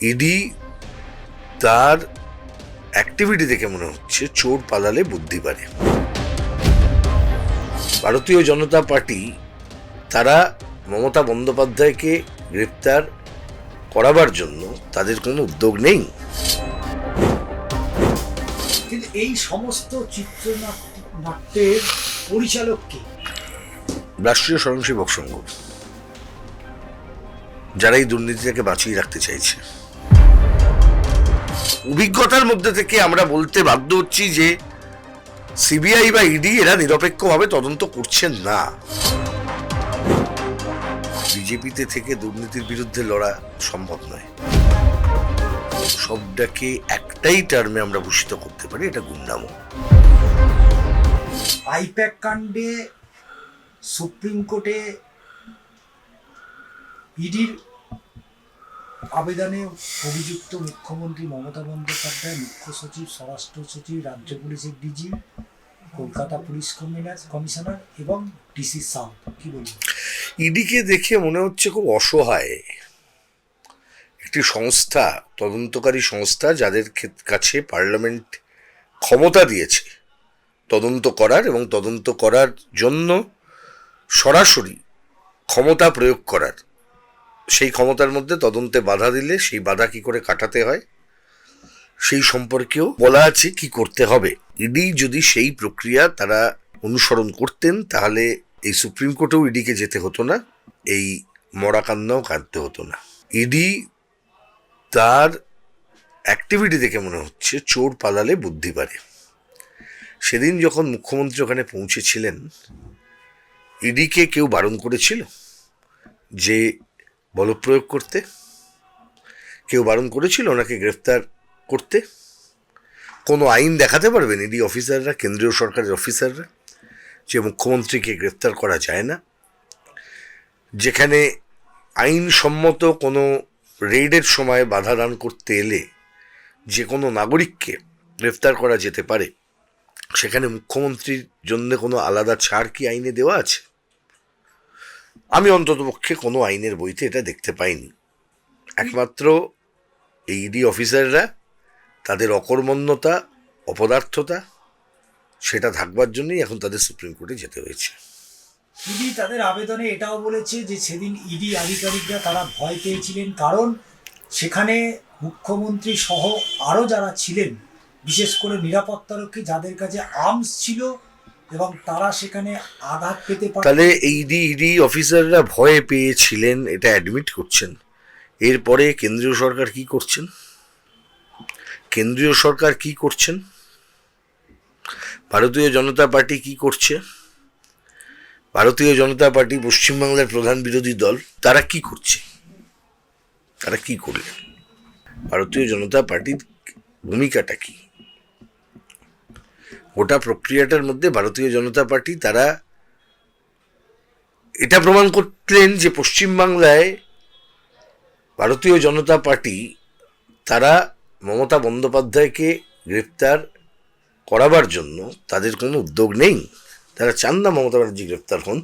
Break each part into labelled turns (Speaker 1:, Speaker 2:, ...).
Speaker 1: ED তার activity দেখে মনে হচ্ছে চোর পালালে বুদ্ধি বাড়ে। ভারতীয় জনতা পার্টি তারা মমতা বন্দ্যোপাধ্যায়কে গ্রেপ্তার করাবার জন্য তাদের কোনো উদ্যোগ নেই।
Speaker 2: কিন্তু এই সমস্ত চিত্রনাট্যের পরিচালক কে?
Speaker 1: রাষ্ট্রীয় স্বয়ংসেবক সংঘ, যারা এই দুর্নীতিটাকে বাঁচিয়ে রাখতে চাইছে। অভিজ্ঞতার মধ্যে থেকে আমরা বলতে বাধ্য হচ্ছি যে সিবিআই বা ইডি এরা নিরপেক্ষভাবে তদন্ত করছেন না। বিজেপিতে থেকে দুর্নীতির বিরুদ্ধে লড়া সম্ভব নয়। সবটাকে একটাই টার্মে আমরা ভূষিত করতে পারি, এটা গুন্ডামো।
Speaker 2: আইপ্যাক কাণ্ডে সুপ্রিম কোর্টে ইডির আবেদনে অভিযুক্ত মুখ্যমন্ত্রী মমতা বন্দ্যোপাধ্যায়, মুখ্য সচিব, স্বরাষ্ট্র সচিব, রাজ্য পুলিশের ডিজি, কলকাতা পুলিশ কমিশনার এবং ডিসি সাউথ। কি বলবেন?
Speaker 1: ইডিকে দেখে মনে হচ্ছে খুব অসহায় একটি সংস্থা, তদন্তকারী সংস্থা, যাদের কাছে পার্লামেন্ট ক্ষমতা দিয়েছে তদন্ত করার এবং তদন্ত করার জন্য সরাসরি ক্ষমতা প্রয়োগ করার। সেই ক্ষমতার মধ্যে তদন্তে বাধা দিলে সেই বাধা কি করে কাটাতে হয় সেই সম্পর্কেও বলা আছে কি করতে হবে। ইডি যদি সেই প্রক্রিয়া তারা অনুসরণ করতেন তাহলে এই সুপ্রিম কোর্টেও ইডিকে যেতে হতো না, এই মরা কান্নাও কাঁদতে হতো না। ইডি তার অ্যাক্টিভিটি দেখে মনে হচ্ছে চোর পালালে বুদ্ধি বাড়ে। সেদিন যখন মুখ্যমন্ত্রী ওখানে পৌঁছেছিলেন, ইডিকে কেউ বারণ করেছিল যে বলপ্রয়োগ করতে? কেউ বারণ করেছিল ওনাকে গ্রেফতার করতে? কোনো আইন দেখাতে পারবেন ইডি অফিসাররা, কেন্দ্রীয় সরকারের অফিসাররা, যে মুখ্যমন্ত্রীকে গ্রেফতার করা যায় না? যেখানে আইনসম্মত কোনো রেইডের সময় বাধা দান করতে এলে যে কোনো নাগরিককে গ্রেফতার করা যেতে পারে, সেখানে মুখ্যমন্ত্রীর জন্য কোনো আলাদা ছাড় কি আইনে দেওয়া আছে? আমি অন্ততপক্ষে কোনো আইনের বইতে এটা দেখতে পাইনি। একমাত্র এই ইডি অফিসাররা তাদের অকর্মণ্যতা, অপদার্থতা, সেটা থাকবার জন্যই এখন তাদের সুপ্রিম কোর্টে যেতে হয়েছে।
Speaker 2: ইডি তাদের আবেদনে এটাও বলেছে যে সেদিন ইডি আধিকারিকরা তারা ভয় পেয়েছিলেন, কারণ সেখানে মুখ্যমন্ত্রী সহ আরও যারা ছিলেন, বিশেষ করে নিরাপত্তারক্ষী, যাদের কাছে আর্মস ছিল এবং তারা সেখানে আঘাত পেতে পারে।
Speaker 1: তাহলে এই ইডি অফিসাররা ভয়ে পেয়েছিলেন, এটা অ্যাডমিট করছেন। এরপরে কেন্দ্রীয় সরকার কি করছেন? কেন্দ্রীয় সরকার কি করছেন? ভারতীয় জনতা পার্টি কি করছে? ভারতীয় জনতা পার্টি পশ্চিমবাংলার প্রধান বিরোধী দল, তারা কি করছে? তারা কি করলেন? ভারতীয় জনতা পার্টির ভূমিকাটা কি গোটা প্রক্রিয়াটার মধ্যে? ভারতীয় জনতা পার্টি তারা এটা প্রমাণ করলেন যে পশ্চিমবাংলায় ভারতীয় জনতা পার্টি তারা মমতা বন্দ্যোপাধ্যায়কে গ্রেপ্তার করাবার জন্য তাদের কোনো উদ্যোগ নেই। তারা চান না মমতা ব্যানার্জি গ্রেপ্তার হন,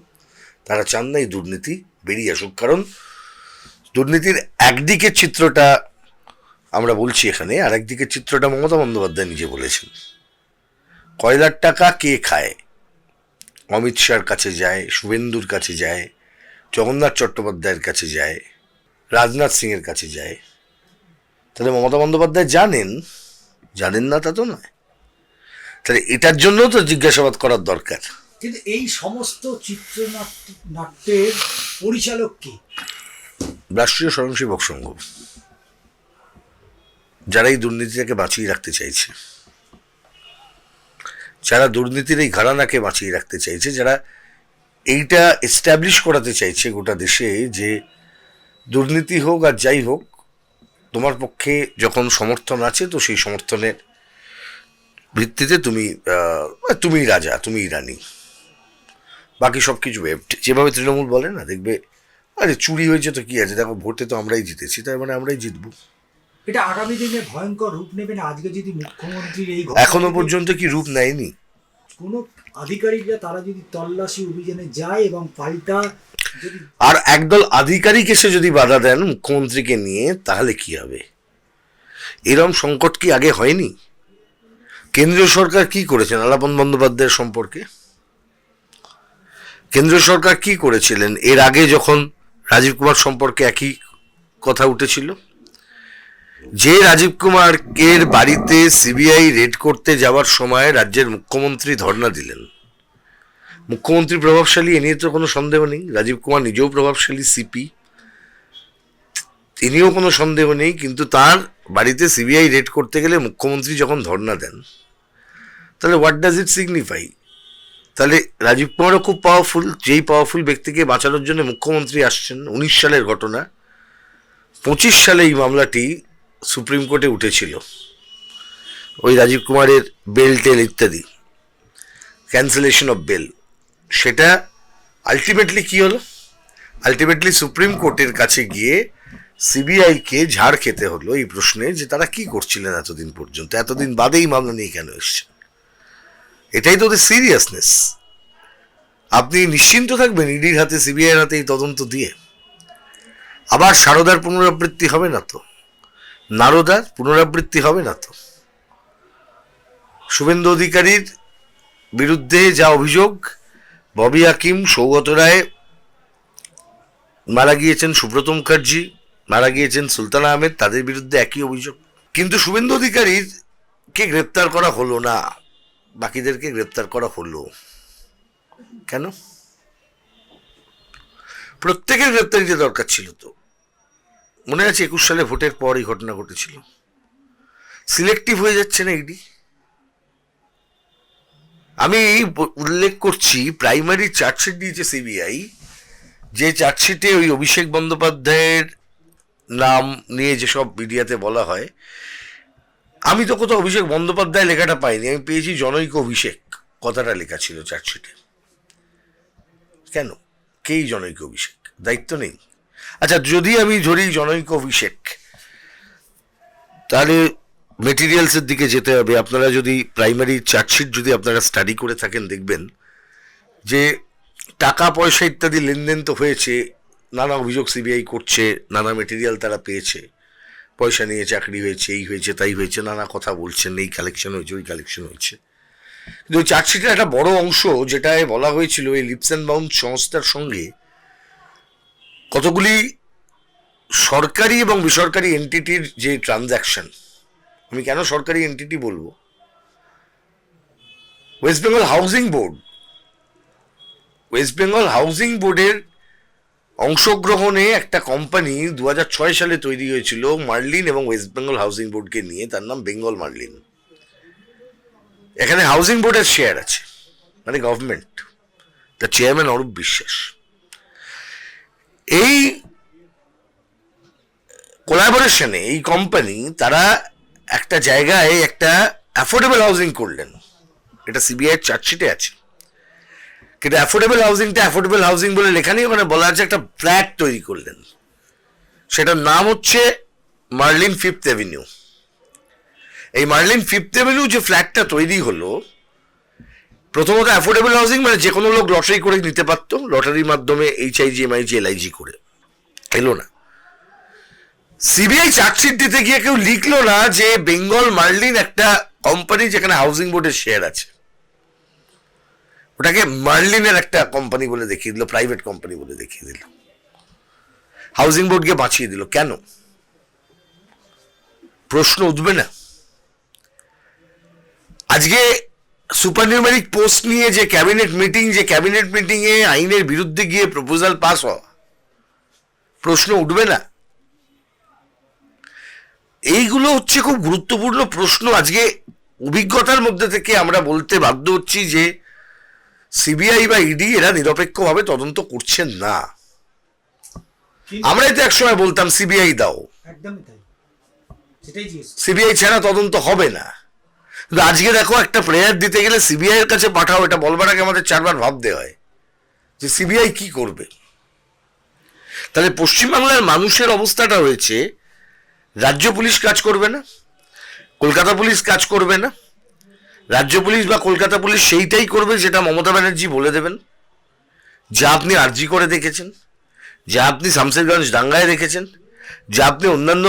Speaker 1: তারা চান না এই দুর্নীতি বেরিয়ে আসুক। কারণ দুর্নীতির একদিকের চিত্রটা আমরা বলছি এখানে, আর একদিকের চিত্রটা মমতা বন্দ্যোপাধ্যায় নিজে বলেছেন। কয়লার টাকা কে খায়? অমিত শাহর কাছে যায়, শুভেন্দুর কাছে যায়, জগন্নাথ চট্টোপাধ্যায়ের কাছে যায়, রাজনাথ সিংয়ের কাছে যায়। তাহলে মমতা বন্দ্যোপাধ্যায় জানেন না তা তো নয়। তাহলে এটার জন্য তো জিজ্ঞাসাবাদ করার দরকার।
Speaker 2: কিন্তু এই সমস্ত চিত্রনাট্যের পরিচালক কে?
Speaker 1: রাষ্ট্রীয় স্বয়ংসেবক সংঘ, যারা এই দুর্নীতিটাকে বাঁচিয়ে রাখতে চাইছে, যারা দুর্নীতির এই ঘরানাকে বাঁচিয়ে রাখতে চাইছে, যারা এইটা এস্টাবলিশ করাতে চাইছে গোটা দেশে যে দুর্নীতি হোক আর যাই হোক, তোমার পক্ষে যখন সমর্থন আছে তো সেই সমর্থনের ভিত্তিতে তুমি রাজা, তুমি রানী, বাকি সব কিছু ওয়েবড। যেভাবে তৃণমূল বলে না, দেখবে আরে চুরি হয়েছে তো কি আছে, দেখো ভোটে তো আমরাই জিতেছি, তার মানে আমরাই জিতবো।
Speaker 2: এটা আগামী দিনে ভয়ঙ্কর রূপ নেবে না? আজকে যদি মুখ্যমন্ত্রীর এই
Speaker 1: এখনো পর্যন্ত কি রূপ নেয়নি?
Speaker 2: কোনো আধিকারিকরা তারা যদি তল্লাশি অভিযানে যায় এবং পাল্টা যদি
Speaker 1: আর একদল আধিকারিক এসে যদি বাধা দেন মুখ্যমন্ত্রীকে নিয়ে, তাহলে কি হবে? এরম সংকট কি আগে হয়নি? কেন্দ্রীয় সরকার কি করেছেন আলাপন বন্দ্যোপাধ্যায়ের সম্পর্কে? কেন্দ্রীয় সরকার কি করেছিলেন এর আগে যখন রাজীব কুমার সম্পর্কে একই কথা উঠেছিল? যে রাজীব কুমারের বাড়িতে সিবিআই রেড করতে যাওয়ার সময় রাজ্যের মুখ্যমন্ত্রী ধর্ণা দিলেন, মুখ্যমন্ত্রী প্রভাবশালী, এ নিয়ে তো কোনো সন্দেহ নেই। রাজীব কুমার নিজেও প্রভাবশালী সিপি, তিনিও কোনো সন্দেহ নেই। কিন্তু তার বাড়িতে সিবিআই রেড করতে গেলে মুখ্যমন্ত্রী যখন ধর্ণা দেন, তাহলে হোয়াট ডাজ ইট সিগনিফাই? তাহলে রাজীব কুমারও খুব পাওয়ারফুল, যেই পাওয়ারফুল ব্যক্তিকে বাঁচানোর জন্য মুখ্যমন্ত্রী আসছেন। 19 সালের ঘটনা, 25 সালে এই মামলাটি সুপ্রিম কোর্টে উঠেছিল, ওই রাজীব কুমারের বেল টেল ইত্যাদি, ক্যান্সেলেশন অফ বেল। সেটা আলটিমেটলি কি হলো? আলটিমেটলি সুপ্রিম কোর্টের কাছে গিয়ে সিবিআইকে ঝাড় খেতে হলো এই প্রশ্নে যে তারা কি করছিলেন এতদিন পর্যন্ত, এতদিন বাদেই মামলা নিয়ে কেন এসছে। এটাই তো ওদের সিরিয়াসনেস। আপনি নিশ্চিন্ত থাকবেন ইডির হাতে, সিবিআইয়ের হাতে এই তদন্ত দিয়ে? আবার সারদার পুনরাবৃত্তি হবে না তো? নারদার পুনরাবৃত্তি হবে না তো? শুভেন্দু অধিকারীর বিরুদ্ধে যা অভিযোগ, ববি হাকিম, সৌগত রায় মারা গিয়েছেন, সুব্রত মুখার্জি মারা গিয়েছেন, সুলতান আহমেদ, তাদের বিরুদ্ধে একই অভিযোগ। কিন্তু শুভেন্দু অধিকারীর কে গ্রেপ্তার করা হলো না, বাকিদেরকে গ্রেপ্তার করা হলো কেন? প্রত্যেকের গ্রেপ্তারিতে দরকার ছিল তো। মনে আছে 21 সালে ভোটের পর এই ঘটনা ঘটেছিল। সিলেক্টিভ হয়ে যাচ্ছে না ইডি? আমি উল্লেখ করছি, প্রাইমারি চার্জশিট দিয়েছে সিবিআই, যে চার্জশিটে ওই অভিষেক বন্দ্যোপাধ্যায়ের নাম নিয়ে যেসব মিডিয়াতে বলা হয়, আমি তো কোথাও অভিষেক বন্দ্যোপাধ্যায় লেখাটা পাইনি, আমি পেয়েছি জনৈক অভিষেক কথাটা লেখা ছিল চার্জশিটে। কেন? কেই জনৈক অভিষেক? দায়িত্ব নেই? আচ্ছা, যদি আমি ধরি জনৈক অভিষেক, তাহলে মেটেরিয়ালসের দিকে যেতে হবে। আপনারা যদি প্রাইমারি চার্জশিট যদি আপনারা স্টাডি করে থাকেন, দেখবেন যে টাকা পয়সা ইত্যাদি লেনদেন তো হয়েছে, নানা অভিযোগ সিবিআই করছে, নানা মেটেরিয়াল তারা পেয়েছে, পয়সা নিয়ে চাকরি হয়েছে, এই হয়েছে, তাই হয়েছে, নানা কথা বলছেন, এই কালেকশন হয়েছে, ওই কালেকশন হয়েছে। কিন্তু ওই চার্জশিটের একটা বড় অংশ যেটায় বলা হয়েছিল এই লিপস অ্যান্ড বাউন্ড সংস্থার সঙ্গে কতগুলি সরকারি এবং বেসরকারি এন্টিটির যে ট্রানজ্যাকশন, আমি কেন সরকারি এন্টিটি বলবো, West Bengal housing board, West Bengal housing বোর্ডের অংশগ্রহণে একটা কোম্পানি 2006 সালে তৈরি হয়েছিল মার্লিন এবং ওয়েস্ট বেঙ্গল হাউজিং বোর্ডকে নিয়ে, তার নাম বেঙ্গল মার্লিন। এখানে হাউজিং বোর্ডের শেয়ার আছে, মানে গভর্নমেন্ট, তার চেয়ারম্যান অরূপ বিশ্বাস। এই কোলাবোরেশনে এই কোম্পানি তারা একটা জায়গায় একটা অ্যাফোর্ডেবল হাউজিং করলেন, এটা সিবিআই চার্জশিটে আছে। কিন্তু অ্যাফোর্ডেবল হাউজিংটা অ্যাফোর্ডেবল হাউজিং বলে লেখা নেই, ওখানে বলা আছে একটা ফ্ল্যাট তৈরি করলেন, সেটার নাম হচ্ছে মার্লিন ফিফথ অ্যাভিনিউ। এই মার্লিন ফিফথ অ্যাভিনিউ যে ফ্ল্যাটটা তৈরি হলো, প্রথমত অ্যাফোর্ডেবল হাউজিং মানে যে কোনো লোক লটারি করে নিতে পারত, লটারির মাধ্যমে HIG MIG LIG করে, এলো না। সিবিআই চার্জশিট দিতে গিয়ে কেউ লিখলো না যে বেঙ্গল মার্লিন একটা কোম্পানি যেখানে হাউজিং বোর্ডের শেয়ার আছে, ওটাকে মার্লিনের একটা কোম্পানি বলে দেখিয়ে দিল, প্রাইভেট কোম্পানি বলে দেখিয়ে দিল, হাউজিং বোর্ডকে বাঁচিয়ে দিল। কেন? প্রশ্ন উঠবে না? আজকে সুপার নিউমেরিক পোস্ট নিয়ে যে ক্যাবিনেট মিটিং, যে ক্যাবিনেট মিটিং এ আইনের বিরুদ্ধে গিয়ে প্রপোজাল পাস হওয়া, প্রশ্ন উঠবে না? এইগুলো হচ্ছে খুব গুরুত্বপূর্ণ প্রশ্ন। আজকে অভিজ্ঞতার মধ্যে থেকে আমরা বলতে বাধ্য হচ্ছি যে সিবিআই বা ইডি এরা নিরপেক্ষভাবে তদন্ত করছেন না। আমরাই তো একসময় বলতাম সিবিআই দাও,
Speaker 2: একদমই তাই, সেটাই জিজ্ঞেস।
Speaker 1: সিবিআই ছাড়া তদন্ত হবে না। কিন্তু আজকে দেখো, একটা প্রেয়ার দিতে গেলে সিবিআই এর কাছে পাঠাও, এটা বলবার আগে আমাদের 4 বার ভাবতে হয় যে সিবিআই কি করবে। তাহলে পশ্চিমবাংলার মানুষের অবস্থাটা হয়েছে, রাজ্য পুলিশ কাজ করবে না, কলকাতা পুলিশ কাজ করবে না, রাজ্য পুলিশ বা কলকাতা পুলিশ সেইটাই করবে যেটা মমতা ব্যানার্জি বলে দেবেন, যা আপনি আরজি করে দেখেছেন, যা আপনি শামসেরগঞ্জ দাঙ্গায় দেখেছেন, যা আপনি অন্যান্য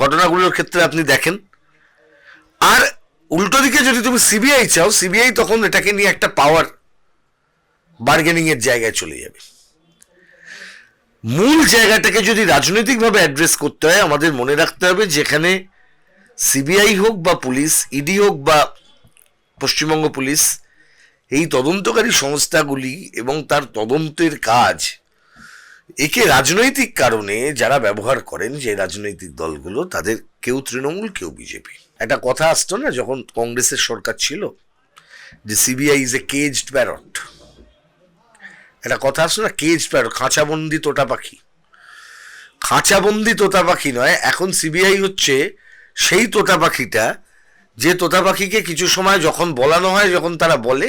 Speaker 1: ঘটনাগুলোর ক্ষেত্রে আপনি দেখেন। আর উল্টো দিকে যদি তুমি সিবিআই চাও, সিবিআই তখন এটাকে নিয়ে একটা পাওয়ার বার্গেনিং এর জায়গায় চলে যাবে। মূল জায়গাটাকে যদি রাজনৈতিকভাবে অ্যাড্রেস করতে হয়, আমাদের মনে রাখতে হবে যেখানে সিবিআই হোক বা পুলিশ, ইডি হোক বা পশ্চিমবঙ্গ পুলিশ, এই তদন্তকারী সংস্থাগুলি এবং তার তদন্তের কাজ, একে রাজনৈতিক কারণে যারা ব্যবহার করেন, যে রাজনৈতিক দলগুলো, তাদের কেউ তৃণমূল, কেউ বিজেপি। একটা কথা আসতো না যখন কংগ্রেসের সরকার ছিল, যে CBI is a caged parrot. একটা কথা আসতো না, কেজড প্যারট, খাঁচাবন্দি তোতা পাখি। খাঁচাবন্দি তোতা পাখি নয়, এখন সিবিআই হচ্ছে সেই তোতা পাখিটা, যে তোতা পাখিকে কিছু সময় যখন বলানো হয় যখন তারা বলে,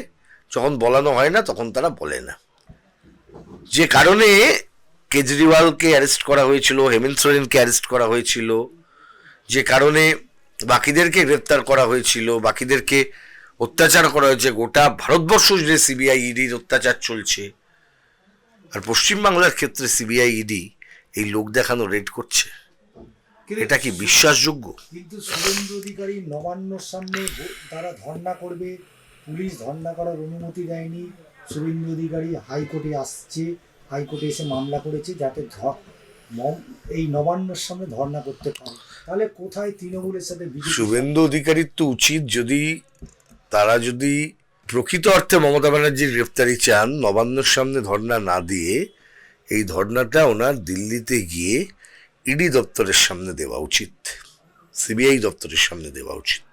Speaker 1: যখন বলানো হয় না তখন তারা বলে না। যে কারণে কেজরিওয়ালকে অ্যারেস্ট করা হয়েছিল, হেমন্ত সোরেনকে অ্যারেস্ট করা হয়েছিল, যে কারণে বাকিদেরকে গ্রেপ্তার করা হয়েছিল, বাকিদেরকে অত্যাচার করা হয়েছে, গোটা ভারতবর্ষ জুড়ে সিবিআই ইডির অত্যাচার চলছে। আর পশ্চিমবাংলার ক্ষেত্রে সিবিআই ইডি এই লোক দেখানো রেড করছে, এটা কি বিশ্বাসযোগ্য?
Speaker 2: কিন্তু শুভেন্দু অধিকারী নবান্নর সামনে তারা ধর্ণা করবে, পুলিশ ধর্ণা করার অনুমতি দেয়নি। শুভেন্দু অধিকারী হাইকোর্টে আসছে, হাইকোর্টে এসে মামলা করেছে যাতে এই নবান্নর সামনে ধর্ণা করতে পারে। তাহলে কোথায় তৃণমূলের সাথে বিজেপি?
Speaker 1: শুভেন্দু অধিকারীর তো উচিত, যদি তারা যদি প্রকৃত অর্থে মমতা ব্যানার্জির গ্রেফতারি চান, নবান্নর সামনে ধর্ণা না দিয়ে এই ধর্ণাটা ওনার দিল্লিতে গিয়ে ইডি দপ্তরের সামনে দেওয়া উচিত, সিবিআই দপ্তরের সামনে দেওয়া উচিত।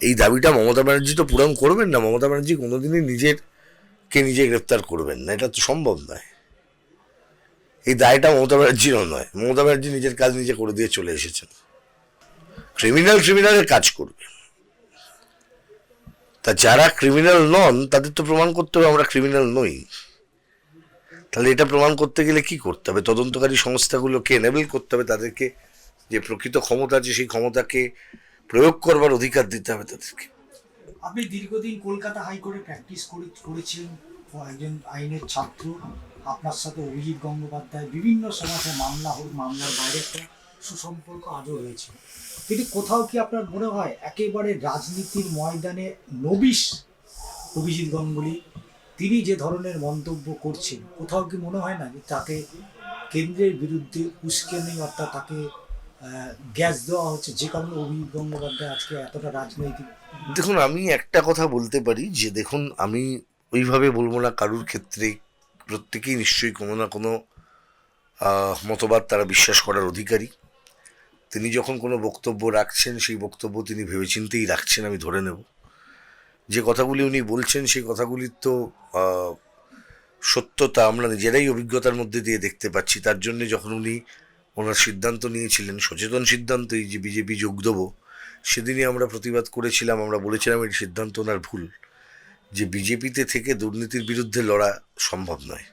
Speaker 1: এই দাবিটা মমতা ব্যানার্জি তো পূরণ করবেন না। মমতা ব্যানার্জি কোনোদিনই নিজে গ্রেফতার করবেন না, এটা তো সম্ভব নয়। এই দায়টা মমতা ব্যানার্জিরও নয়। মমতা ব্যানার্জি নিজের কাজ নিজে করে দিয়ে চলে এসেছেন। ক্রিমিনালের কাজ করবে। তা যারা ক্রিমিনাল নন তাদের তো প্রমাণ করতে হবে আমরা ক্রিমিনাল নই। তাহলে এটা প্রমাণ করতে গেলে কি করতে হবে? তদন্তকারী সংস্থাগুলোকে এনেবল করতে হবে, তাদেরকে যে প্রকৃত ক্ষমতা আছে সেই ক্ষমতাকে প্রয়োগ করবার অধিকার দিতে হবে তাদেরকে।
Speaker 2: আপনি দীর্ঘদিন কলকাতা হাইকোর্টে প্র্যাকটিস করেছিলেন, একজন আইনের ছাত্র। আপনার সাথে অভিজিৎ গঙ্গোপাধ্যায় বিভিন্ন সমাজে মামলার বাইরে একটা সুসম্পর্ক আজও রয়েছে। কিন্তু কোথাও কি আপনার মনে হয় একেবারে রাজনীতির ময়দানে নবিশ অভিজিৎ গাঙ্গুলি, তিনি যে ধরনের মন্তব্য করছেন, কোথাও কি মনে হয় না যে তাকে কেন্দ্রের বিরুদ্ধে উস্কেনি, অর্থাৎ তাকে গ্যাস দেওয়া হচ্ছে, যে কারণে অভিজিৎ গঙ্গোপাধ্যায় আজকে এতটা রাজনৈতিক?
Speaker 1: দেখুন, আমি একটা কথা বলতে পারি যে দেখুন, আমি ওইভাবে বলবো না কারুর ক্ষেত্রে। প্রত্যেকেই নিশ্চয়ই কোনো না কোনো মতবাদ তারা বিশ্বাস করার অধিকারী। তিনি যখন কোনো বক্তব্য রাখছেন সেই বক্তব্য তিনি ভেবেচিন্তেই রাখছেন, আমি ধরে নেব। যে কথাগুলি উনি বলছেন সেই কথাগুলির তো সত্যতা আমরা নিজেরাই অভিজ্ঞতার মধ্যে দিয়ে দেখতে পাচ্ছি। তার জন্য যখন উনি ওনার সিদ্ধান্ত নিয়েছিলেন, সচেতন সিদ্ধান্ত, এই যে বিজেপি যোগ দেবো, সেদিনই আমরা প্রতিবাদ করেছিলাম। আমরা বলেছিলাম এই সিদ্ধান্ত ওনার ভুল, যে বিজেপিতে থেকে দুর্নীতির বিরুদ্ধে লড়া সম্ভব নয়।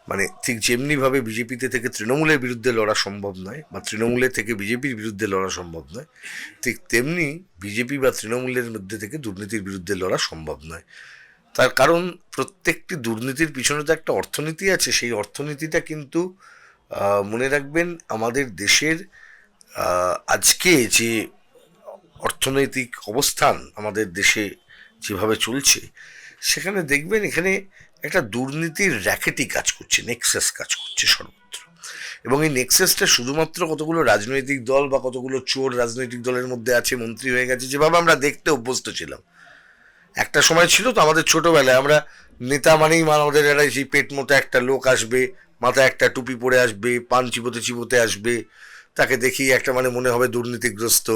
Speaker 1: মানে ঠিক যেমনিভাবে বিজেপিতে থেকে তৃণমূলের বিরুদ্ধে লড়া সম্ভব নয়, বা তৃণমূলের থেকে বিজেপির বিরুদ্ধে লড়া সম্ভব নয়, ঠিক তেমনি বিজেপি বা তৃণমূলের মধ্যে থেকে দুর্নীতির বিরুদ্ধে লড়া সম্ভব নয়। তার কারণ প্রত্যেকটি দুর্নীতির পিছনে তো একটা অর্থনীতি আছে। সেই অর্থনীতিটা কিন্তু মনে রাখবেন, আমাদের দেশের আজকে যে অর্থনৈতিক অবস্থান আমাদের দেশে যেভাবে চলছে, সেখানে দেখবেন এখানে একটা দুর্নীতির র্যাকেটই কাজ করছে, নেক্সাস কাজ করছে সর্বত্র। এবং এই নেক্সাসটা শুধুমাত্র কতগুলো রাজনৈতিক দল বা কতগুলো চোর রাজনৈতিক দলের মধ্যে আছে, মন্ত্রী হয়ে গেছে, যেভাবে আমরা দেখতে অভ্যস্ত ছিলাম। একটা সময় ছিল তো আমাদের ছোটবেলায়, আমরা নেতা মানেই আমাদের একটা সেই পেট মোটা একটা লোক আসবে, মাথায় একটা টুপি পরে আসবে, পান চিবোতে চিবোতে আসবে, তাকে দেখি একটা মানে মনে হবে দুর্নীতিগ্রস্ত,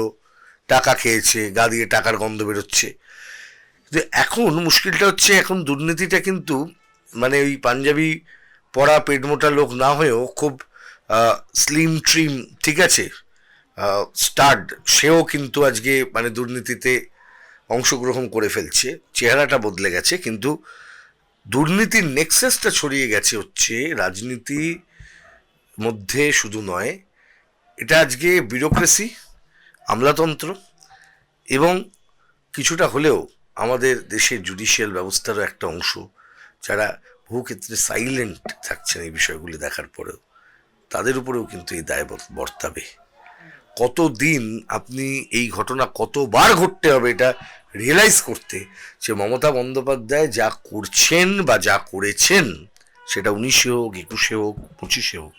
Speaker 1: টাকা খেয়েছে, গা দিয়ে টাকার গন্ধ বেরোচ্ছে। যে এখন মুশকিলটা হচ্ছে, এখন দুর্নীতিটা কিন্তু মানে ওই পাঞ্জাবি পরা পেট মোটা লোক না হয়েও খুব স্লিম ট্রিম, ঠিক আছে, স্টাড, সেও কিন্তু আজকে মানে দুর্নীতিতে অংশগ্রহণ করে ফেলছে। চেহারাটা বদলে গেছে, কিন্তু দুর্নীতির নেক্সাসটা ছড়িয়ে গেছে হচ্ছে রাজনীতি মধ্যে শুধু নয়, এটা আজকে বিউরোক্রেসি, আমলাতন্ত্র এবং কিছুটা হলেও আমাদের দেশের জুডিশিয়াল ব্যবস্থারও একটা অংশ, যারা বহু ক্ষেত্রে সাইলেন্ট থাকছেন এই বিষয়গুলি দেখার পরেও, তাদের উপরেও কিন্তু এই দায় বর্তাবে। কতদিন আপনি এই ঘটনা কতবার ঘটতে হবে এটা রিয়েলাইজ করতে, যে মমতা বন্দ্যোপাধ্যায় যা করছেন বা যা করেছেন, সেটা 19-এ হোক, 21-এ হোক, 25-এ হোক,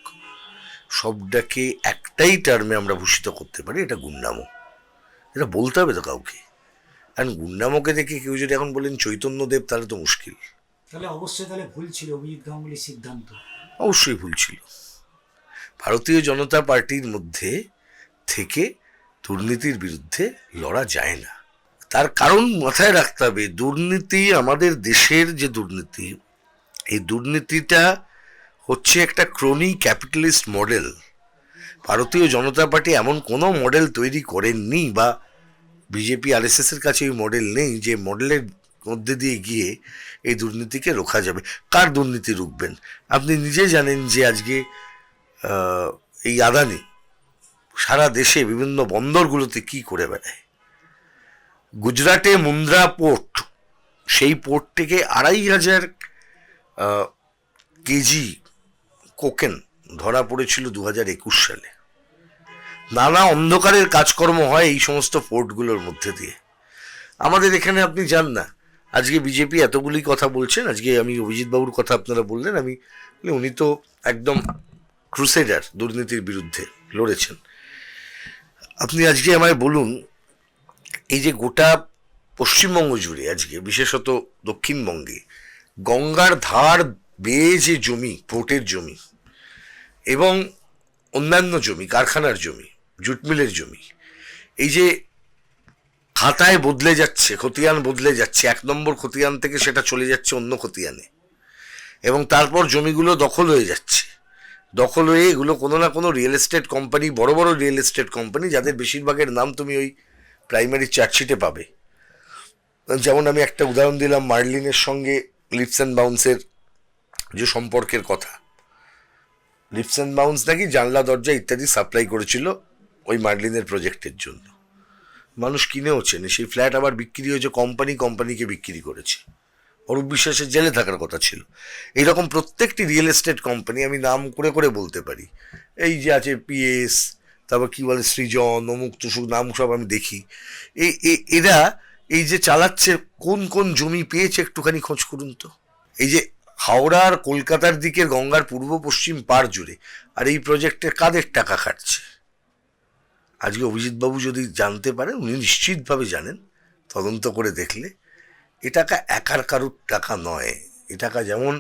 Speaker 1: সবটাকে একটাই টার্মে আমরা ভূষিত করতে পারি, এটা গুন্ডামো। এটা বলতে হবে তো কাউকে। কারণ গুন্ডামোকে দেখে কেউ যদি এখন বলেন চৈতন্যদেব, তাহলে তো মুশকিল।
Speaker 2: তাহলে অবশ্যই তাহলে ভুল ছিল অভিজিৎ গাঙ্গুলির সিদ্ধান্ত।
Speaker 1: অবশ্যই ভুল ছিল। ভারতীয় জনতা পার্টির মধ্যে থেকে দুর্নীতির বিরুদ্ধে লড়া যায় না। তার কারণ মাথায় রাখতে হবে, দুর্নীতি, আমাদের দেশের যে দুর্নীতি, এই দুর্নীতিটা হচ্ছে একটা ক্রনি ক্যাপিটালিস্ট মডেল। ভারতীয় জনতা পার্টি এমন কোনো মডেল তৈরি করেননি, বা বিজেপি আরএসএস এর কাছে ওই মডেল নেই যে মডেলের মধ্যে দিয়ে গিয়ে এই দুর্নীতিকে রোখা যাবে। কার দুর্নীতি রুখবেন? আপনি নিজে জানেন যে আজকে এই আদানি সারা দেশে বিভিন্ন বন্দরগুলোতে কি করে বেড়ায়। গুজরাটে মুন্দ্রা পোর্ট, সেই পোর্ট থেকে 2,500 কেজি কোকেন ধরা পড়েছিল 2021 সালে। নানা অন্ধকারের কাজকর্ম হয় এই সমস্ত পোর্টগুলোর মধ্যে দিয়ে। আমাদের এখানে আপনি যান না, আজকে বিজেপি এতগুলি কথা বলছেন, আজকে আমি অভিজিৎ বাবুর কথা আপনারা বললেন, আমি উনি তো একদম ক্রুসেডার, দুর্নীতির বিরুদ্ধে লড়েছেন। আপনি আজকে আমায় বলুন, এই যে গোটা পশ্চিমবঙ্গ জুড়ে আজকে, বিশেষত দক্ষিণবঙ্গে, গঙ্গার ধার বেয়ে যে জমি, পোর্টের জমি এবং অন্যান্য জমি, কারখানার জমি, জুট মিলের জমি, এই যে খাতায় বদলে যাচ্ছে, খতিয়ান বদলে যাচ্ছে, 1 নম্বর খতিয়ান থেকে সেটা চলে যাচ্ছে অন্য খতিয়ানে, এবং তারপর জমিগুলো দখল হয়ে যাচ্ছে। দখল হয়ে এগুলো কোনো না কোনো রিয়েল এস্টেট কোম্পানি, বড় বড় রিয়েল এস্টেট কোম্পানি, যাদের বেশিরভাগের নাম তুমি ওই প্রাইমারি চার্জশিটে পাবে। যেমন আমি একটা উদাহরণ দিলাম, মার্লিনের সঙ্গে লিপস অ্যান্ড বাউন্সের যে সম্পর্কের কথা। লিপস অ্যান্ড বাউন্স নাকি জানলা দরজা ইত্যাদি সাপ্লাই করেছিল ওই মার্লিনের প্রজেক্টের জন্য। মানুষ কিনেও চেনে, সেই ফ্ল্যাট আবার বিক্রি হয়েছে, কোম্পানিকে বিক্রি করেছে। অরূপ বিশ্বাসের জেলে থাকার কথা ছিল। এইরকম প্রত্যেকটি রিয়েল এস্টেট কোম্পানি আমি নাম করে করে বলতে পারি, এই যে আছে পিএস, তারপর কি বলে সৃজন, অমুক তুসুক, নাম সব আমি দেখি। এরা এই যে চালাচ্ছে, কোন কোন জমি পেয়েছে একটুখানি খোঁজ করুন তো। এই যে হাওড়ার কলকাতার দিকের গঙ্গার পূর্ব পশ্চিম পার জুড়ে, আর এই প্রজেক্টে কাদের টাকা খাটছে? আজকে অভিজিৎবাবু যদি জানতে পারেন, উনি নিশ্চিতভাবে জানেন, তদন্ত করে দেখলে, এ টাকা একার কারুর টাকা নয়। এ টাকা যেমন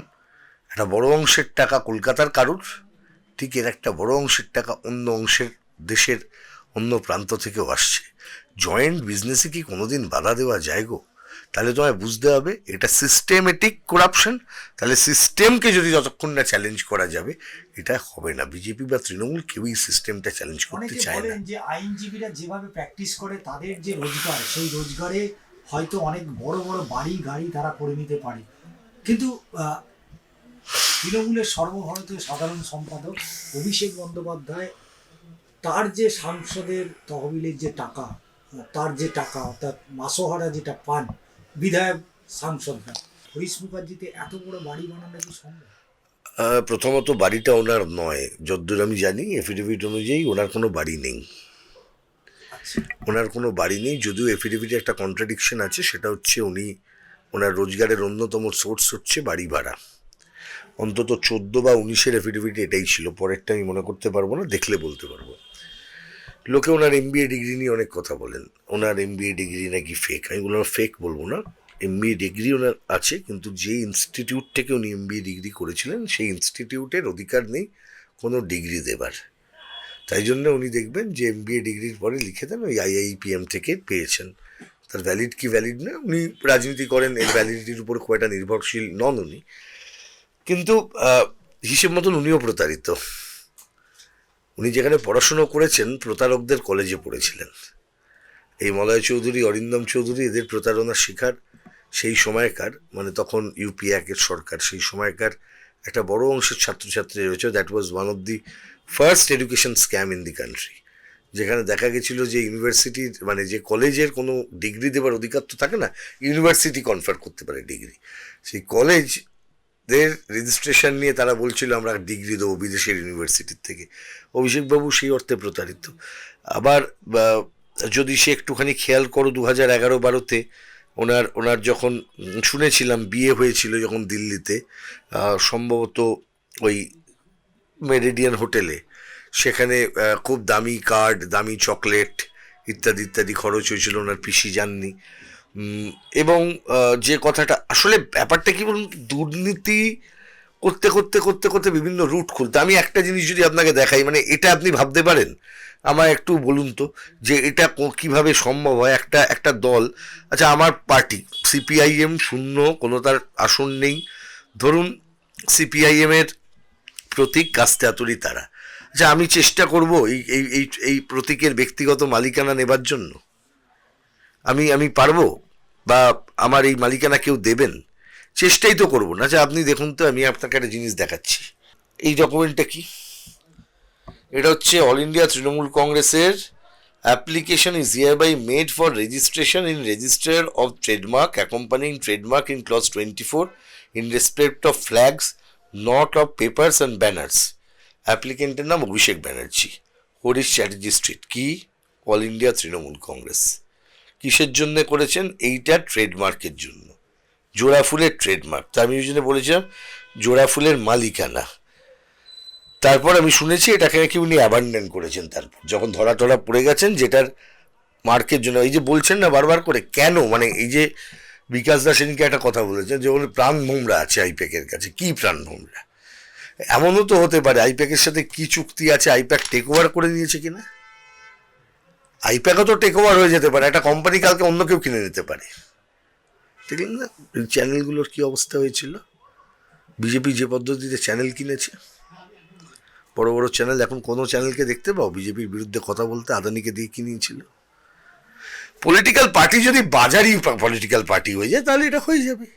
Speaker 1: একটা বড় অংশের টাকা কলকাতার কারুর, ঠিক এর একটা বড় অংশের টাকা অন্য অংশের দেশের অন্য প্রান্ত থেকেও আসছে। জয়েন্ট বিজনেসে কি কোনোদিন বাধা দেওয়া যায় গো? তাহলে তোমায় বুঝতে হবে এটা সিস্টেমেটিক করাপশন। তাহলে সিস্টেমকে যদি যতক্ষণ না চ্যালেঞ্জ করা যাবে, এটা হবে না। বিজেপি বা তৃণমূল কেউই সিস্টেমটা চ্যালেঞ্জ করতে চায় না।
Speaker 2: যে আইনজীবীরা যেভাবে প্র্যাকটিস করে, তাদের যে রোজগার, সেই রোজগারে হয়তো অনেক বড় বড় বাড়ি গাড়ি তারা করে নিতে পারে, কিন্তু তৃণমূলের সর্বভারতীয় সাধারণ সম্পাদক অভিষেক বন্দ্যোপাধ্যায়, তার যে সাংসদের তহবিলের যে টাকা, তার যে টাকা অর্থাৎ মাসোহারা যেটা পান বিধায়ক সাংসদরা, হরিশ মুখার্জিতে এত বড় বাড়ি বানানো কি সম্ভব?
Speaker 1: প্রথমত বাড়িটা ওনার নয়, যদ্দূর আমি জানি এফিডেভিট অনুযায়ী ওনার কোনো বাড়ি নেই। ওনার কোনো বাড়ি নেই, যদিও এফিডেভিটে একটা কন্ট্রাডিকশন আছে, সেটা হচ্ছে ওনার রোজগারের অন্যতম সোর্স হচ্ছে বাড়ি ভাড়া। অন্তত 14 বা 19-এর এফিডেভিটে এটাই ছিল, পরেরটা আমি মনে করতে পারবো না, দেখলে বলতে পারবো। লোকে ওনার MBA ডিগ্রি নিয়ে অনেক কথা বলেন, ওনার MBA ডিগ্রি নাকি ফেক। আমি বললাম ফেক বলবো না, MBA ডিগ্রি ওনার আছে, কিন্তু যে ইনস্টিটিউট থেকে উনি MBA ডিগ্রি করেছিলেন, সেই ইনস্টিটিউটের অধিকার নেই কোনো ডিগ্রি দেবার। তাই জন্য উনি দেখবেন যে MBA ডিগ্রির পরে লিখে দেন ওই IIPM থেকে পেয়েছেন। তার ভ্যালিড কি ভ্যালিড না, উনি রাজনীতি করেন, এর ভ্যালিডিটির উপর খুব একটা নির্ভরশীল নন উনি। কিন্তু হিসেব মতন উনিও প্রতারিত। উনি যেখানে পড়াশুনো করেছেন, প্রতারকদের কলেজে পড়েছিলেন। এই মলয় চৌধুরী, অরিন্দম চৌধুরী, এদের প্রতারণার শিকার সেই সময়কার, মানে তখন UP 1-এর সরকার, সেই সময়কার একটা বড় অংশের ছাত্রছাত্রী রয়েছে। That was one of the first education scam in the country, যেখানে দেখা গেছিল যে ইউনিভার্সিটির, মানে যে কলেজের কোনো ডিগ্রি দেবার অধিকার তো থাকে না, ইউনিভার্সিটি কনফার করতে পারে ডিগ্রি। সেই কলেজ যাদের রেজিস্ট্রেশন নিয়ে তারা বলছিল আমরা ডিগ্রি দেবো বিদেশের ইউনিভার্সিটির থেকে, অভিষেকবাবু সেই অর্থে প্রতারিত। আবার যদি সে একটুখানি খেয়াল করো 2011-12-তে ওনার যখন শুনেছিলাম বিয়ে হয়েছিল যখন দিল্লিতে, সম্ভবত ওই মেরিডিয়ান হোটেলে, সেখানে খুব দামি কার্ড, দামি চকলেট ইত্যাদি ইত্যাদি খরচ হয়েছিল, ওনার পিসি যাননি। এবং যে কথাটা আসলে ব্যাপারটা কি বলুন, দুর্নীতি করতে করতে করতে করতে বিভিন্ন রুট খুলতে, আমি একটা জিনিস যদি আপনাকে দেখাই, মানে এটা আপনি ভাবতে পারেন, আমায় একটু বলুন তো যে এটা কিভাবে সম্ভব হয়। একটা দল, আচ্ছা আমার পার্টি সিপিআইএম শূন্য, কোনো তার আসন নেই, ধরুন সিপিআইএম এর প্রতীক কাস্তে আতুরি তারা, আচ্ছা আমি চেষ্টা করব এই এই এই এই প্রতীকের ব্যক্তিগত মালিকানা নেবার জন্য, আমি পারবো? বা আমার এই মালিকানা কেউ দেবেন? চেষ্টাই তো করবো না। আচ্ছা আপনি দেখুন তো, আমি আপনাকে একটা জিনিস দেখাচ্ছি, এই ডকুমেন্টটা কি, এটা হচ্ছে অল ইন্ডিয়া তৃণমূল কংগ্রেসের application is hereby made for registration in register of trademark accompanying trademark in clause 24 in respect of flags not of papers and banners. অ্যাপ্লিকেন্টের নাম অভিষেক ব্যানার্জি, হরিশ চ্যাটার্জি স্ট্রিট। কি? All India Trinamool Congress. কিসের জন্য করেছেন? এইটা ট্রেডমার্কের জন্য, জোড়া ফুলের ট্রেডমার্ক। তা আমি ওই জন্য বলেছিলাম জোড়া ফুলের মালিকানা। তারপর আমি শুনেছি এটাকে নাকি উনি অ্যাবান্ডন করেছেন তারপর যখন ধরা টরা পড়ে গেছেন, যেটার মার্কের জন্য। এই যে বলছেন না বারবার করে, কেন, মানে এই যে বিকাশ দাস সেদিনকে একটা কথা বলেছেন যে ওর প্রাণ ভোমরা আছে আইপ্যাকের কাছে। কি প্রাণ ভোমরা? এমনও তো হতে পারে আইপ্যাকের সাথে কি চুক্তি আছে, আইপ্যাক টেক ওভার করে নিয়েছে কিনা। আইপ্যাকও তো টেক ওভার হয়ে যেতে পারে, একটা কোম্পানি কালকে অন্য কেউ কিনে নিতে পারে। দেখলেন না চ্যানেলগুলোর কি অবস্থা হয়েছিল? বিজেপি যে পদ্ধতিতে চ্যানেল কিনেছে, বড় বড় চ্যানেল, এখন কোনো চ্যানেলকে দেখতে পাও বিজেপির বিরুদ্ধে কথা বলতে? আদানিকে দিয়ে কিনিয়েছিল। পলিটিক্যাল পার্টি যদি বাজারই পলিটিক্যাল পার্টি হয়ে যায় তাহলে এটা হয়ে যাবে।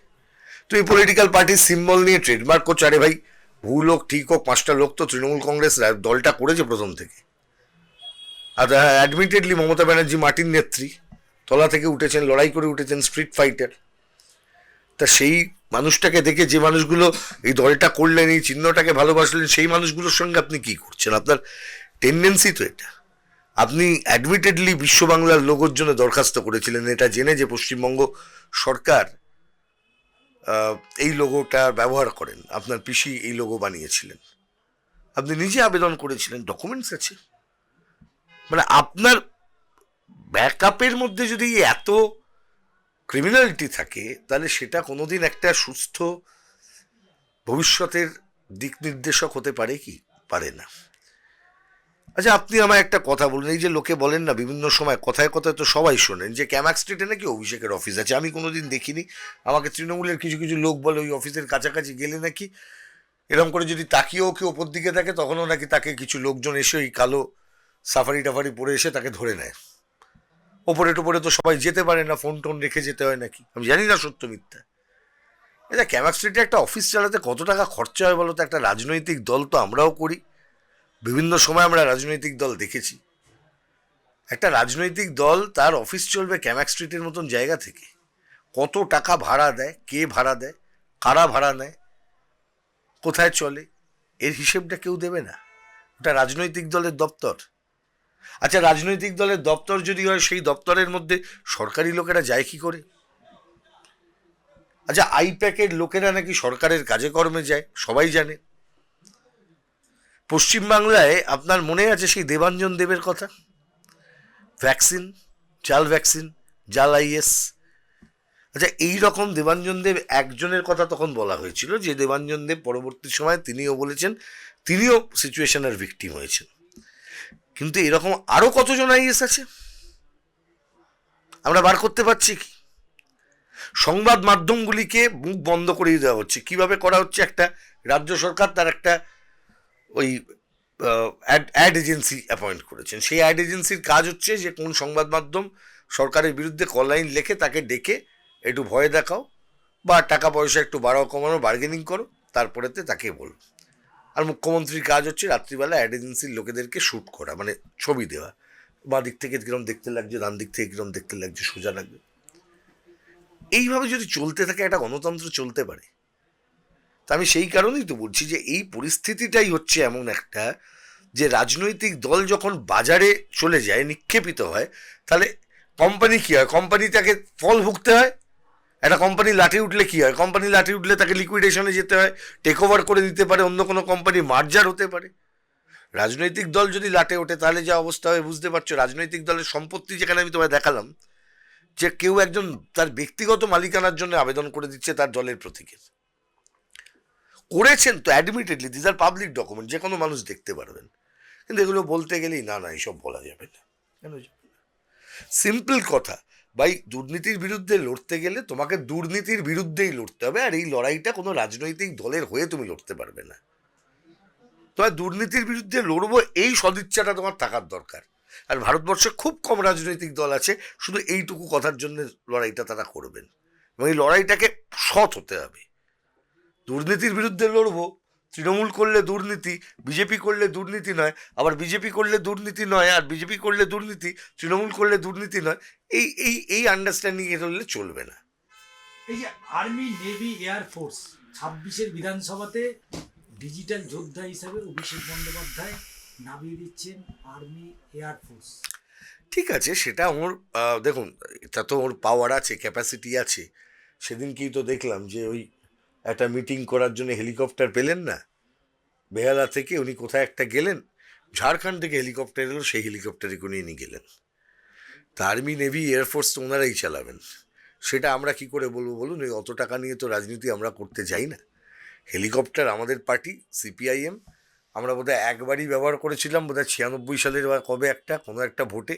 Speaker 1: তো এই পলিটিক্যাল পার্টির সিম্বল নিয়ে ট্রেডমার্ক করছে। আরে ভাই, ভুল হোক ঠিক হোক, 5টা লোক তো তৃণমূল কংগ্রেস দলটা করেছে প্রথম থেকে। আর অ্যাডমিটেডলি মমতা ব্যানার্জি মাটির নেত্রী, তলা থেকে উঠেছেন, লড়াই করে উঠেছেন, স্ট্রিট ফাইটার। তা সেই মানুষটাকে দেখে যে মানুষগুলো এই দলটা করলেন, এই চিহ্নটাকে ভালোবাসলেন, সেই মানুষগুলোর সঙ্গে আপনি কি করছেন? আপনার টেন্ডেন্সি তো এটা। আপনি অ্যাডমিটেডলি বিশ্ব বাংলার লোগোর জন্য দরখাস্ত করেছিলেন, এটা জেনে যে পশ্চিমবঙ্গ সরকার এই লোগোটা ব্যবহার করেন, আপনার পিসি এই লোগো বানিয়েছিলেন, আপনি নিজে আবেদন করেছিলেন, ডকুমেন্টস আছে। মানে আপনার ব্যাকআপের মধ্যে যদি এত ক্রিমিনালিটি থাকে, তাহলে সেটা কোনোদিন একটা সুস্থ ভবিষ্যতের দিক নির্দেশক হতে পারে কি? পারে না। আচ্ছা আপনি আমায় একটা কথা বলুন, এই যে লোকে বলেন না বিভিন্ন সময়, কথায় কথায় তো সবাই শোনেন যে ক্যামাক স্ট্রিটে নাকি অভিষেকের অফিস আছে। আমি কোনোদিন দেখিনি, আমাকে তৃণমূলের কিছু কিছু লোক বলে ওই অফিসের কাছাকাছি গেলে নাকি এরকম করে যদি তাকিয়েও কেউ ওপর দিকে থাকে, তখনও নাকি তাকে কিছু লোকজন এসে ওই কালো সাফারি টাফারি পরে এসে তাকে ধরে নেয়। ওপরে টোপরে তো সবাই যেতে পারে না, ফোন টোন রেখে যেতে হয় নাকি, আমি জানি না সত্য মিথ্যা। এটা ক্যামাক স্ট্রিটে একটা অফিস চালাতে কত টাকা খরচা হয় বলো তো? একটা রাজনৈতিক দল তো আমরাও করি, বিভিন্ন সময় আমরা রাজনৈতিক দল দেখেছি। একটা রাজনৈতিক দল তার অফিস চলবে ক্যামাক স্ট্রিটের মতন জায়গা থেকে? কত টাকা ভাড়া দেয়, কে ভাড়া দেয়, কারা ভাড়া নেয়, কোথায় চলে, এর হিসেবটা কেউ দেবে না। ওটা রাজনৈতিক দলের দপ্তর। আচ্ছা রাজনৈতিক দলের দপ্তর যদি হয়, সেই দপ্তরের মধ্যে সরকারি লোকেরা যায় কি করে? আচ্ছা আইপ্যাকের লোকেরা নাকি সরকারের কাজে কর্মে যায়, সবাই জানে। পশ্চিমবাংলায় আপনার মনে আছে সেই দেবাঞ্জন দেবের কথা, ভ্যাকসিন, জাল ভ্যাকসিন, জাল আইএস। আচ্ছা এইরকম দেবাঞ্জন দেব একজনের কথা তখন বলা হয়েছিল, যে দেবাঞ্জন দেব পরবর্তী সময় তিনিও বলেছেন তিনিও সিচুয়েশনের ভিকটিম হয়েছেন। কিন্তু এরকম আরো কতজন আইএস আছে আমরা বার করতে পারছি কি? সংবাদ মাধ্যমগুলিকে মুখ বন্ধ করিয়ে দেওয়া হচ্ছে। কিভাবে করা হচ্ছে? একটা রাজ্য সরকার তার একটা ওই অ্যাড এজেন্সি অ্যাপয়েন্ট করেছেন, সেই অ্যাড এজেন্সির কাজ হচ্ছে যে কোন সংবাদ মাধ্যম সরকারের বিরুদ্ধে কলাইন লেখে তাকে ডেকে একটু ভয় দেখাও বা টাকা পয়সা একটু বাড়াও কমানো, বার্গেনিং করো, তারপরেতে তাকে বলো। আর মুখ্যমন্ত্রীর কাজ হচ্ছে রাত্রিবেলা অ্যাড এজেন্সির লোকেদেরকে শ্যুট করা, মানে ছবি দেওয়া, বাঁ দিক থেকে কিরম দেখতে লাগছে, ডান দিক থেকে কিরম দেখতে লাগছে, সোজা লাগবে। এইভাবে যদি চলতে থাকে একটা গণতন্ত্র চলতে পারে? আমি সেই কারণেই তো বলছি যে এই পরিস্থিতিটাই হচ্ছে এমন একটা, যে রাজনৈতিক দল যখন বাজারে চলে যায়, নিক্ষেপিত হয়, তাহলে কোম্পানি কী হয়? কোম্পানি তাকে ফল ভুগতে হয়। একটা কোম্পানি লাঠি উঠলে কী হয়? কোম্পানি লাঠি উঠলে তাকে লিকুইডেশনে যেতে হয়, টেক ওভার করে দিতে পারে অন্য কোনো কোম্পানি, মার্জার হতে পারে। রাজনৈতিক দল যদি লাটে ওঠে তাহলে যা অবস্থা হয় বুঝতে পারছো। রাজনৈতিক দলের সম্পত্তি, যেখানে আমি তোমায় দেখালাম যে কেউ একজন তার ব্যক্তিগত মালিকানার জন্য আবেদন করে দিচ্ছে তার দলের প্রতীকের, করেছেন তো admittedly, this are public document, যে কোনো মানুষ দেখতে পারবেন। কিন্তু এগুলো বলতে গেলেই না এসব বলা যাবে না। কেন যাবে না? সিম্পল কথা ভাই, দুর্নীতির বিরুদ্ধে লড়তে গেলে তোমাকে দুর্নীতির বিরুদ্ধেই লড়তে হবে, আর এই লড়াইটা কোনো রাজনৈতিক দলের হয়ে তুমি লড়তে পারবে না। তোমার দুর্নীতির বিরুদ্ধে লড়বো এই সদিচ্ছাটা তোমার থাকার দরকার। আর ভারতবর্ষে খুব কম রাজনৈতিক দল আছে শুধু এইটুকু কথার জন্য লড়াইটা তারা করবেন, এবং এই লড়াইটাকে সৎ হতে হবে। দুর্নীতির বিরুদ্ধে লড়বো, তৃণমূল করলে দুর্নীতি, বিজেপি করলে দুর্নীতি নয়, আবার বিজেপি করলে দুর্নীতি নয়, আর বিজেপি করলে দুর্নীতি, তৃণমূল করলে দুর্নীতি নয়, এই এই এই আন্ডারস্ট্যান্ডিং এ করলে চলবে না।
Speaker 2: এই যে আর্মি, নেভি, এয়ারফোর্স 26-এর বিধানসভাতে ডিজিটাল যোদ্ধা হিসাবে অভিষেক বন্দ্যোপাধ্যায় নামিয়ে দিচ্ছেন আর্মি, এয়ারফোর্স।
Speaker 1: ঠিক আছে, সেটা ওর দেখুন, এটা তো ওর পাওয়ার আছে, ক্যাপাসিটি আছে। সেদিনকেই তো দেখলাম যে ওই একটা মিটিং করার জন্য হেলিকপ্টার পেলেন না, বেহালা থেকে উনি কোথায় একটা গেলেন, ঝাড়খণ্ড থেকে হেলিকপ্টার এলো, সেই হেলিকপ্টারে করে নিয়ে গেলেন। তা আর্মি, নেভি, এয়ারফোর্স তো ওনারাই চালাবেন। সেটা আমরা কি করে বলবো বলুন? ওই অত টাকা নিয়ে তো রাজনীতি আমরা করতে যাই না। হেলিকপ্টার আমাদের পার্টি সিপিআইএম, আমরা বোধহয় একবারই ব্যবহার করেছিলাম, বোধহয় 96 সালের বা কবে একটা কোনো একটা ভোটে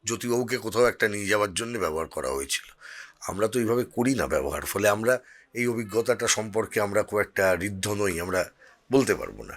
Speaker 1: জ্যোতিবাবুকে কোথাও একটা নিয়ে যাওয়ার জন্য ব্যবহার করা হয়েছিল। আমরা তো এইভাবে করি না ব্যবহার, ফলে আমরা এই অভিজ্ঞতাটা সম্পর্কে আমরা খুব একটা ঋদ্ধ নই, আমরা বলতে পারবো না।